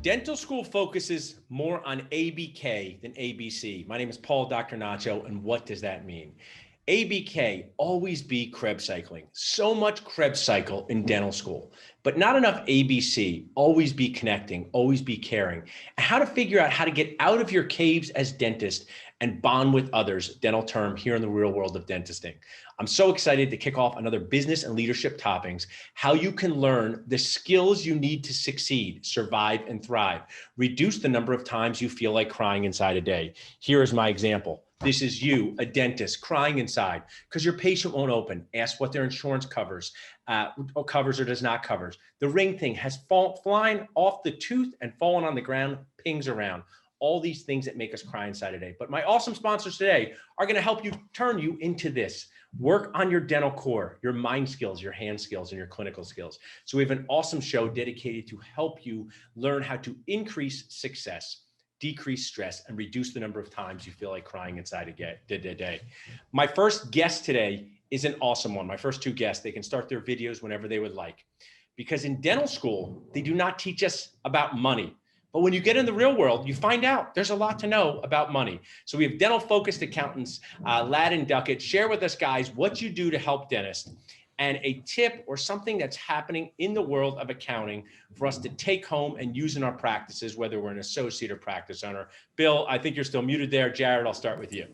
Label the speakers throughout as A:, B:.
A: Dental school focuses more on ABK than ABC. My name is Paul, Dr. Nacho, and what does that mean? ABK, always be Krebs cycling. So much Krebs cycle in dental school, but not enough ABC, always be connecting, always be caring. And how to figure out how to get out of your caves as dentists and bond with others, dental term here in the real world of dentisting. I'm so excited to kick off another business and leadership toppings, how you can learn the skills you need to succeed, survive, and thrive. Reduce the number of times you feel like crying inside a day. Here is my example. This is you, a dentist, crying inside because your patient won't open. Ask what their insurance covers, or covers or does not covers. The ring thing has flying off the tooth and fallen on the ground, pings around. All these things that make us cry inside a day. But my awesome sponsors today are going to help you turn you into this. Work on your dental core, your mind skills, your hand skills, and your clinical skills. So we have an awesome show dedicated to help you learn how to increase success, decrease stress, and reduce the number of times you feel like crying inside a day. My first guest today is an awesome one. My first two guests, they can start their videos whenever they would like. Because in dental school, they do not teach us about money. But when you get in the real world, you find out there's a lot to know about money. So we have dental-focused accountants, Ladd and Duckett. Share with us, guys, what you do to help dentists and a tip or something that's happening in the world of accounting for us to take home and use in our practices, whether we're an associate or practice owner. Bill, I think you're still muted there. Jared, I'll start with you.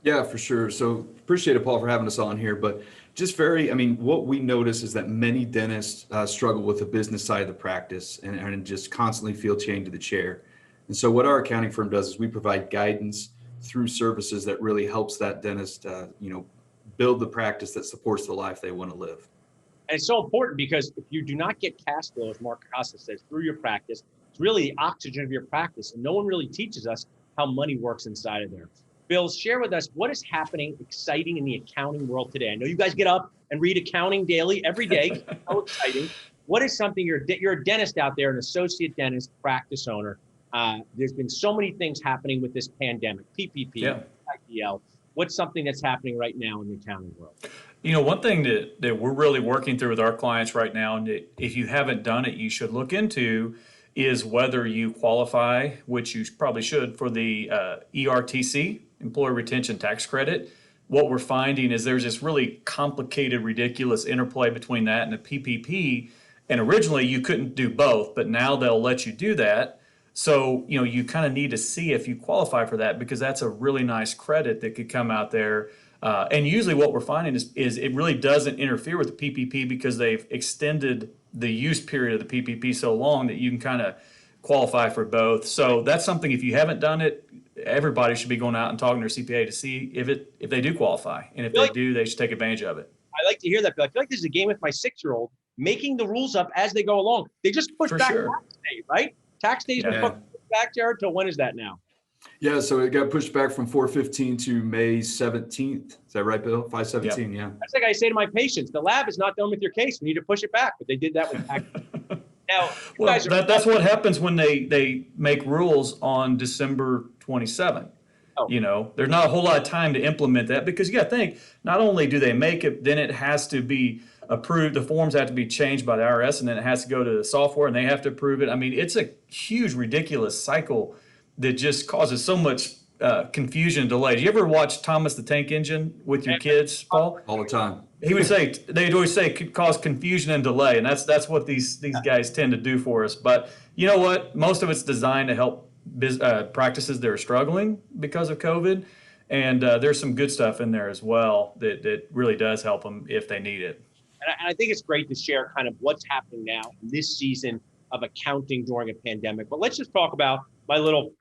B: Yeah, for sure. So appreciate it, Paul, for having us on here. But just what we notice is that many dentists struggle with the business side of the practice and just constantly feel chained to the chair. And so what our accounting firm does is we provide guidance through services that really helps that dentist, build the practice that supports the life they want to live.
A: And it's so important because if you do not get cash flow, as Mark Acosta says, through your practice, it's really the oxygen of your practice. And no one really teaches us how money works inside of there. Bill, share with us what is happening exciting in the accounting world today. I know you guys get up and read accounting daily, every day. So exciting. What is something, you're a dentist out there, an associate dentist, practice owner. There's been so many things happening with this pandemic, PPP, IPL. What's something that's happening right now in the accounting world?
C: One thing that we're really working through with our clients right now, and if you haven't done it, you should look into, is whether you qualify, which you probably should, for the ERTC, Employee Retention Tax Credit. What we're finding is there's this really complicated, ridiculous interplay between that and the PPP. And originally you couldn't do both, but now they'll let you do that. So, you kind of need to see if you qualify for that, because that's a really nice credit that could come out there. And usually what we're finding is it really doesn't interfere with the PPP, because they've extended the use period of the PPP so long that you can kind of qualify for both. So that's something, if you haven't done it, everybody should be going out and talking to their CPA to see if they do qualify. And if they do, they should take advantage of it.
A: I like to hear that, Bill. I feel like this is a game with my 6-year-old, making the rules up as they go along. They just push back tax day, right? Tax days was pushed back, Jared, till when is that now?
B: Yeah, so it got pushed back from 4/15 to May 17th. Is that right, Bill? 5/17, yeah.
A: That's like I say to my patients, the lab is not done with your case. We need to push it back, but they did that with tax. Now,
C: that's what happens when they make rules on December 27th. Oh. There's not a whole lot of time to implement that, because you got to think, not only do they make it, then it has to be approved. The forms have to be changed by the IRS, and then it has to go to the software, and they have to approve it. I mean, it's a huge, ridiculous cycle that just causes so much confusion and delay. Do you ever watch Thomas the Tank Engine with your kids, Paul?
B: All the time.
C: They'd always say it could cause confusion and delay, and that's what these guys tend to do for us. But you know what? Most of it's designed to help practices that are struggling because of COVID, and there's some good stuff in there as well that really does help them if they need it.
A: And I think it's great to share kind of what's happening now in this season of accounting during a pandemic. But let's just talk about my little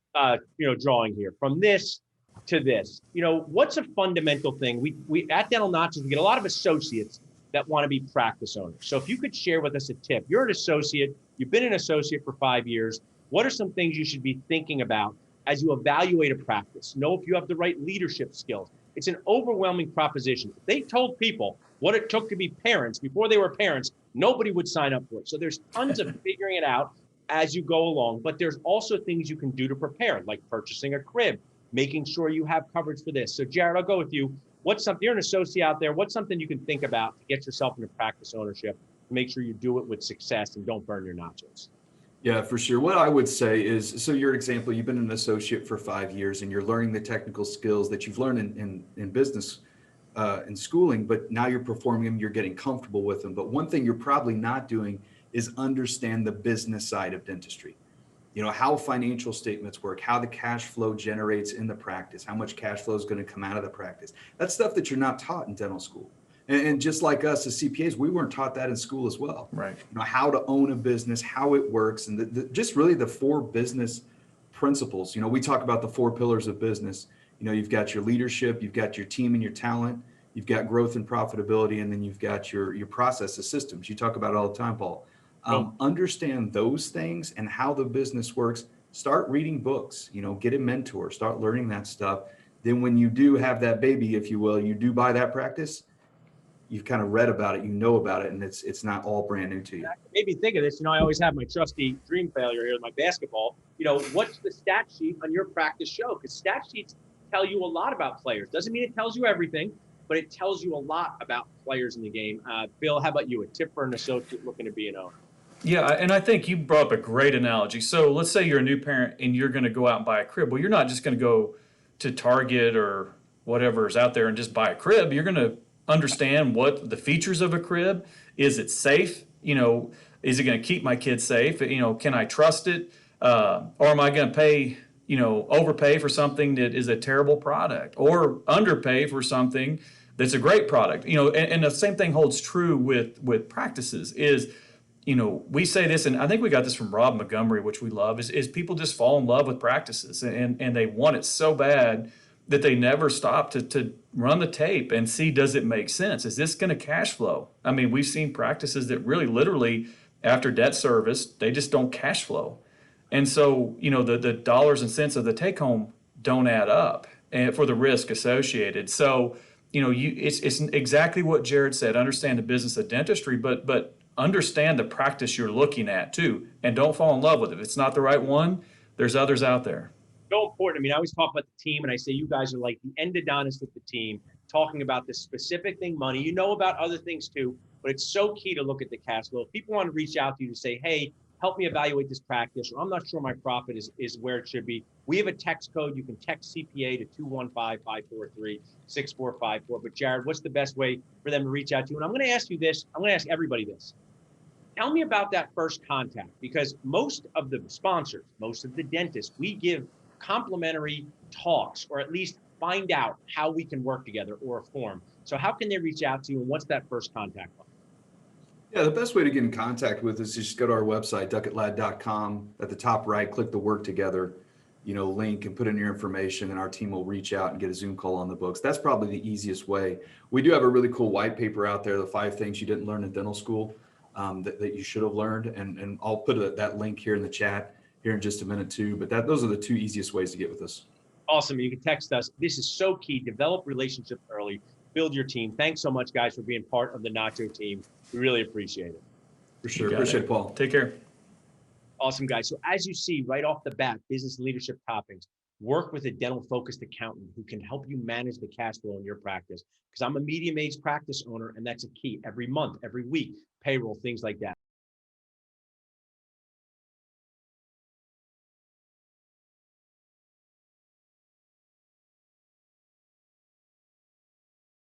A: drawing here, from this to this. What's a fundamental thing? We at Dental Nachos, we get a lot of associates that want to be practice owners. So if you could share with us a tip. You're an associate, you've been an associate for 5 years. What are some things you should be thinking about as you evaluate a practice? Know if you have the right leadership skills. It's an overwhelming proposition. If they told people what it took to be parents before they were parents, nobody would sign up for it. So there's tons of figuring it out as you go along, but there's also things you can do to prepare, like purchasing a crib, making sure you have coverage for this. So Jared, I'll go with you. What's something, you're an associate out there, what's something you can think about to get yourself into practice ownership, to make sure you do it with success and don't burn your nachos?
B: Yeah, for sure. What I would say is, so your example, you've been an associate for 5 years and you're learning the technical skills that you've learned in business, in schooling, but now you're performing them, you're getting comfortable with them. But one thing you're probably not doing is understand the business side of dentistry. You know, how financial statements work, how the cash flow generates in the practice, how much cash flow is going to come out of the practice. That's stuff that you're not taught in dental school. And just like us as CPAs, we weren't taught that in school as well.
C: Right.
B: You know, how to own a business, how it works, and just really the four business principles. You know, we talk about the four pillars of business. You know, you've got your leadership, you've got your team and your talent, you've got growth and profitability, and then you've got your processes, systems. You talk about it all the time, Paul. Understand those things and how the business works. Start reading books, you know, get a mentor, start learning that stuff. Then when you do have that baby, if you will, you do buy that practice, you've kind of read about it, you know about it, and it's not all brand new to you.
A: It made me think of this. You know, I always have my trusty dream failure here with my basketball. You know, what's the stat sheet on your practice show? Because stat sheets tell you a lot about players. Doesn't mean it tells you everything, but it tells you a lot about players in the game. Bill, how about you? A tip for an associate looking to be an owner?
C: Yeah, and I think you brought up a great analogy. So let's say you're a new parent and you're going to go out and buy a crib. Well, you're not just going to go to Target or whatever is out there and just buy a crib. You're going to understand what the features of a crib. Is it safe? You know, is it going to keep my kids safe? You know, can I trust it? Or am I going to pay, you know, overpay for something that is a terrible product, or underpay for something that's a great product? You know, and the same thing holds true with practices. Is, you know, we say this, and I think we got this from Rob Montgomery, which we love, is people just fall in love with practices, and they want it so bad that they never stop to run the tape and see, does it make sense? Is this going to cash flow? I mean, we've seen practices that really literally after debt service, they just don't cash flow. And so, you know, the dollars and cents of the take home don't add up and for the risk associated. So, you know, it's exactly what Jared said. Understand the business of dentistry, but understand the practice you're looking at too, and don't fall in love with it. If it's not the right one, there's others out there.
A: So important. I mean, I always talk about the team, and I say you guys are like the endodontists with the team, talking about this specific thing, money. You know about other things too, but it's so key to look at the cash flow. If people want to reach out to you to say, hey, help me evaluate this practice, or I'm not sure my profit is where it should be, we have a text code. You can text CPA to 215-543-6454. But Jared, what's the best way for them to reach out to you? And I'm going to ask you this. I'm going to ask everybody this. Tell me about that first contact, because most of the sponsors, most of the dentists, we give complimentary talks, or at least find out how we can work together or a form. So how can they reach out to you, and what's that first contact like?
B: Yeah, the best way to get in contact with us is just go to our website, DuckettLadd.com. At the top right, click the work together, you know, link, and put in your information, and our team will reach out and get a Zoom call on the books. That's probably the easiest way. We do have a really cool white paper out there, the 5 things you didn't learn in dental school that you should have learned. And I'll put that link here in the chat here in just a minute too. But those are the 2 easiest ways to get with us.
A: Awesome. You can text us. This is so key. Develop relationships early. Build your team. Thanks so much, guys, for being part of the Nacho team. We really appreciate it.
B: For sure. Appreciate it, Paul.
C: Take care.
A: Awesome, guys. So as you see right off the bat, business leadership toppings, work with a dental-focused accountant who can help you manage the cash flow in your practice. Because I'm a medium-aged practice owner, and that's a key. Every month, every week, payroll, things like that.